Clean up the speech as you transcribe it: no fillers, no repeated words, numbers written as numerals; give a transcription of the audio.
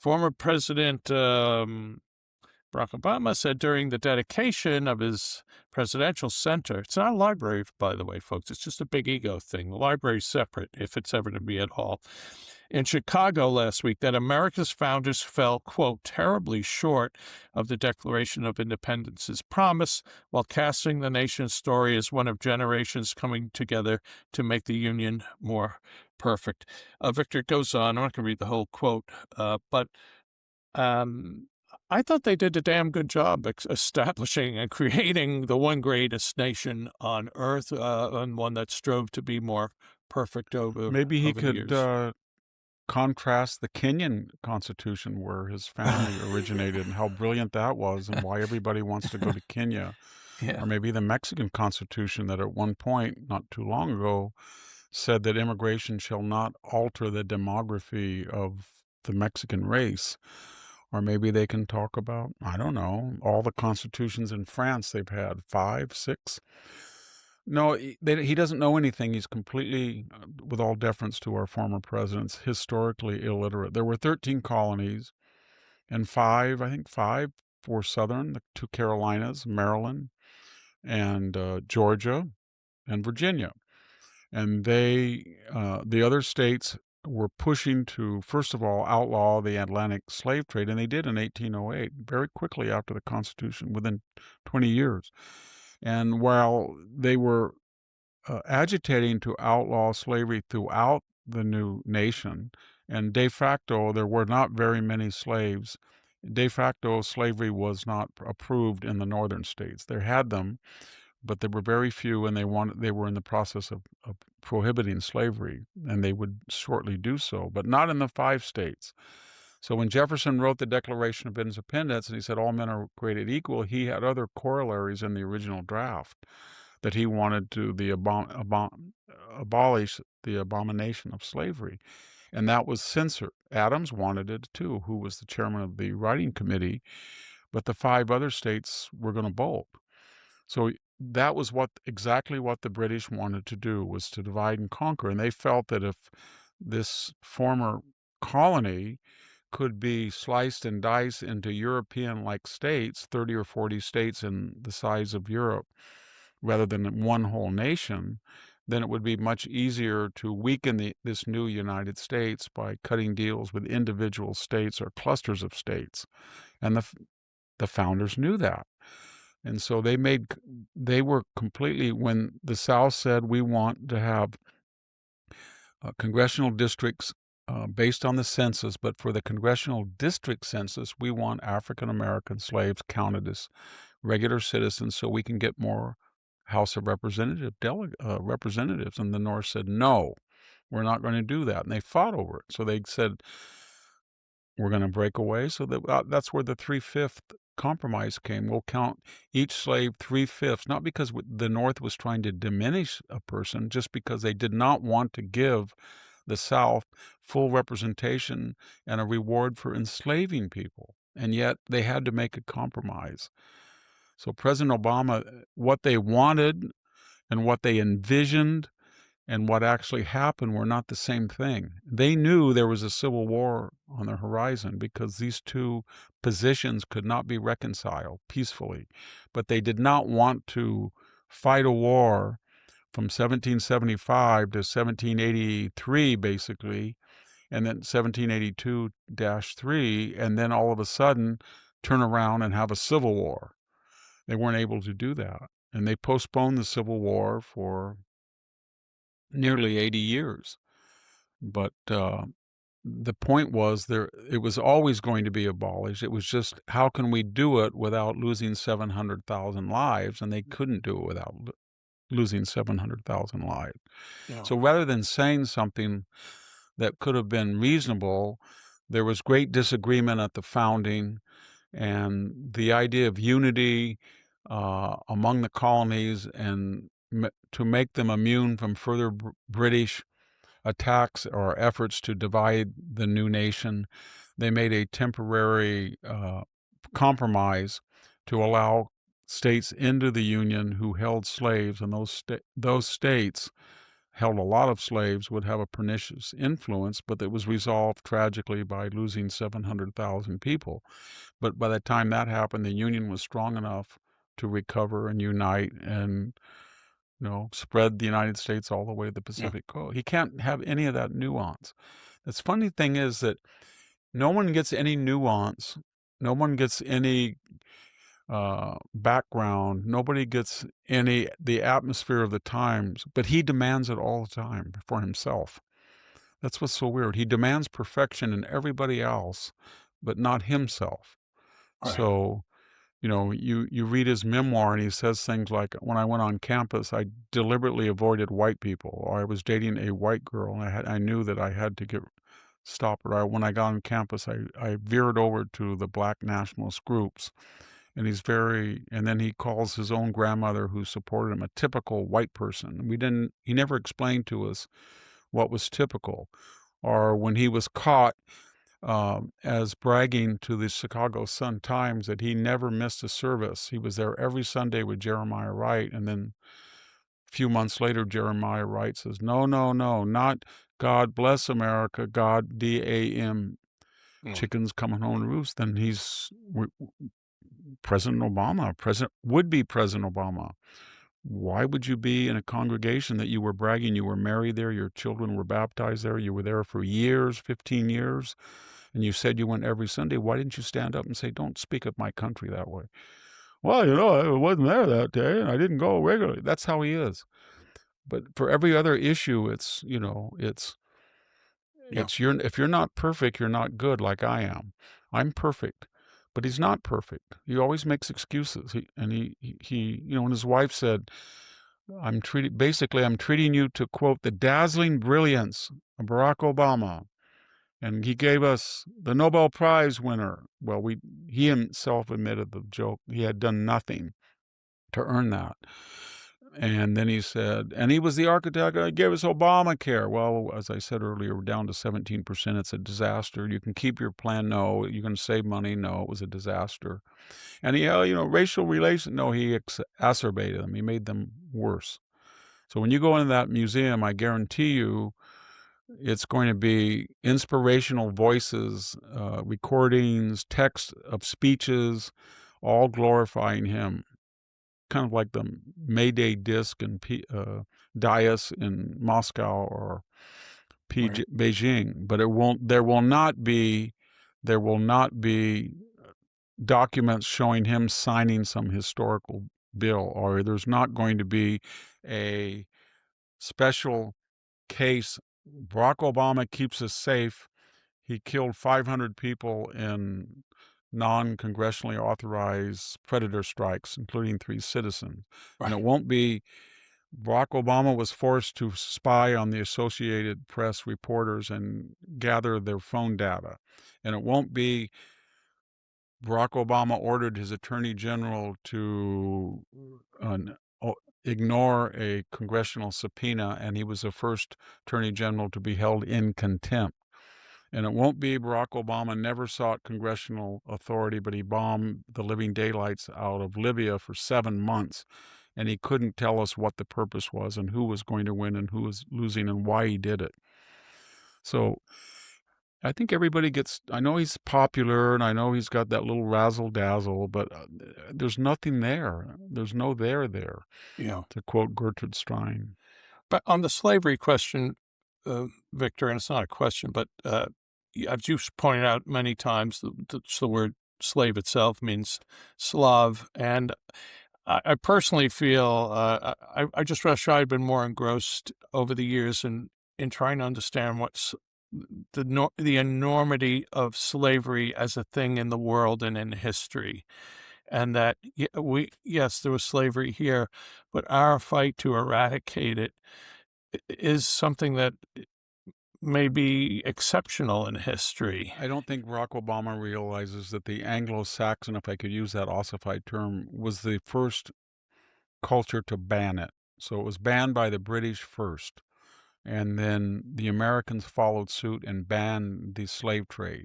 Former President Barack Obama said during the dedication of his presidential center, it's not a library, by the way, folks, it's just a big ego thing. The library's separate, if it's ever to be at all, in Chicago last week, that America's founders fell, quote, terribly short of the Declaration of Independence's promise while casting the nation's story as one of generations coming together to make the Union more perfect. Victor goes on, I'm not going to read the whole quote, but um, I thought they did a damn good job establishing and creating the one greatest nation on earth, and one that strove to be more perfect Maybe he over the could years. contrast the Kenyan constitution where his family originated and how brilliant that was and why everybody wants to go to Kenya. Yeah. Or maybe the Mexican constitution that at one point, not too long ago, said that immigration shall not alter the demography of the Mexican race. Or maybe they can talk about, I don't know, all the constitutions in France they've had, 5, 6. No, he doesn't know anything. He's completely, with all deference to our former presidents, historically illiterate. There were 13 colonies, and I think five were Southern, the two Carolinas, Maryland, and Georgia, and Virginia. And the other states were pushing to, first of all, outlaw the Atlantic slave trade, and they did in 1808, very quickly after the Constitution, within 20 years. And while they were agitating to outlaw slavery throughout the new nation, and de facto, there were not very many slaves. De facto, slavery was not approved in the northern states. They had them, but there were very few, and they were in the process of prohibiting slavery, and they would shortly do so, but not in the 5 states. So when Jefferson wrote the Declaration of Independence and he said all men are created equal, he had other corollaries in the original draft that he wanted to abolish the abomination of slavery, and that was censored. Adams wanted it too, who was the chairman of the writing committee, but the 5 other states were going to bolt. So that was exactly what the British wanted to do, was to divide and conquer. And they felt that if this former colony could be sliced and diced into European-like states, 30 or 40 states in the size of Europe, rather than one whole nation, then it would be much easier to weaken this new United States by cutting deals with individual states or clusters of states. And the founders knew that. And so they were completely, when the South said, we want to have congressional districts based on the census, but for the congressional district census, we want African American slaves counted as regular citizens so we can get more House of Representatives. And the North said, no, we're not going to do that. And they fought over it. So they said, we're going to break away. So that's where the 3/5 compromise came. We'll count each slave 3/5, not because the North was trying to diminish a person, just because they did not want to give the South full representation and a reward for enslaving people. And yet they had to make a compromise. So President Obama, what they wanted and what they envisioned and what actually happened were not the same thing. They knew there was a civil war on the horizon because these two positions could not be reconciled peacefully. But they did not want to fight a war from 1775 to 1783, basically, and then 1782-3, and then all of a sudden turn around and have a civil war. They weren't able to do that. And they postponed the Civil War for nearly 80 years. But the point was it was always going to be abolished. It was just, how can we do it without losing 700,000 lives? And they couldn't do it without losing 700,000 lives. Yeah. So rather than saying something that could have been reasonable, there was great disagreement at the founding, and the idea of unity among the colonies and to make them immune from further British attacks or efforts to divide the new nation, they made a temporary compromise to allow states into the Union who held slaves, and those states held a lot of slaves would have a pernicious influence, but it was resolved tragically by losing 700,000 people. But by the time that happened, the Union was strong enough to recover and unite and, spread the United States all the way to the Yeah. Pacific Coast. He can't have any of that nuance. The funny thing is that no one gets any nuance. No one gets any background. Nobody gets any the atmosphere of the times, but he demands it all the time for himself. That's what's so weird. He demands perfection in everybody else, but not himself. Right. So, you read his memoir and he says things like, "When I went on campus, I deliberately avoided white people, or I was dating a white girl, and I knew that I had to stop her. When I got on campus, I veered over to the black nationalist groups." And and then he calls his own grandmother who supported him a typical white person. He never explained to us what was typical. Or when he was caught as bragging to the Chicago Sun-Times that he never missed a service. He was there every Sunday with Jeremiah Wright. And then a few months later, Jeremiah Wright says, "No, no, no, not God bless America, God DAM, Mm. chickens coming home to roost." Then President Obama, would-be President Obama. Why would you be in a congregation that you were bragging you were married there, your children were baptized there, you were there for years, 15 years, and you said you went every Sunday? Why didn't you stand up and say, "Don't speak of my country that way"? "Well, I wasn't there that day, and I didn't go regularly." That's how he is. But for every other issue, Yeah. if you're not perfect, you're not good like I am. I'm perfect, but he's not perfect. He always makes excuses. And his wife said, I'm treating you to quote the dazzling brilliance of Barack Obama. And he gave us the Nobel Prize winner. Well, he himself admitted the joke. He had done nothing to earn that. And then he said, and he was the architect that gave us Obamacare. Well, as I said earlier, we're down to 17%. It's a disaster. You can keep your plan. No. You can save money. No, it was a disaster. And racial relations. No, he exacerbated them. He made them worse. So when you go into that museum, I guarantee you it's going to be inspirational voices, recordings, text of speeches, all glorifying him, kind of like the Mayday disc and dais in Moscow or Right. Beijing, but there will not be documents showing him signing some historical bill, or there's not going to be a special case. Barack Obama keeps us safe. He killed 500 people in non-congressionally authorized predator strikes, including 3 citizens. And it Right. won't be Barack Obama was forced to spy on the Associated Press reporters and gather their phone data. And it won't be Barack Obama ordered his attorney general to ignore a congressional subpoena, and he was the first attorney general to be held in contempt. And it won't be Barack Obama never sought congressional authority, but he bombed the living daylights out of Libya for 7 months. And he couldn't tell us what the purpose was and who was going to win and who was losing and why he did it. So I think I know he's popular and I know he's got that little razzle dazzle, but there's nothing there. There's no there, Yeah. to quote Gertrude Stein. But on the slavery question, Victor, and it's not a question, but as you've pointed out many times, the word slave itself means Slav. And I personally feel I just wish I had been more engrossed over the years in trying to understand what's the enormity of slavery as a thing in the world and in history. And that yes, there was slavery here, but our fight to eradicate it is something that may be exceptional in history. I don't think Barack Obama realizes that the Anglo-Saxon, if I could use that ossified term, was the first culture to ban it. So it was banned by the British first, and then the Americans followed suit and banned the slave trade.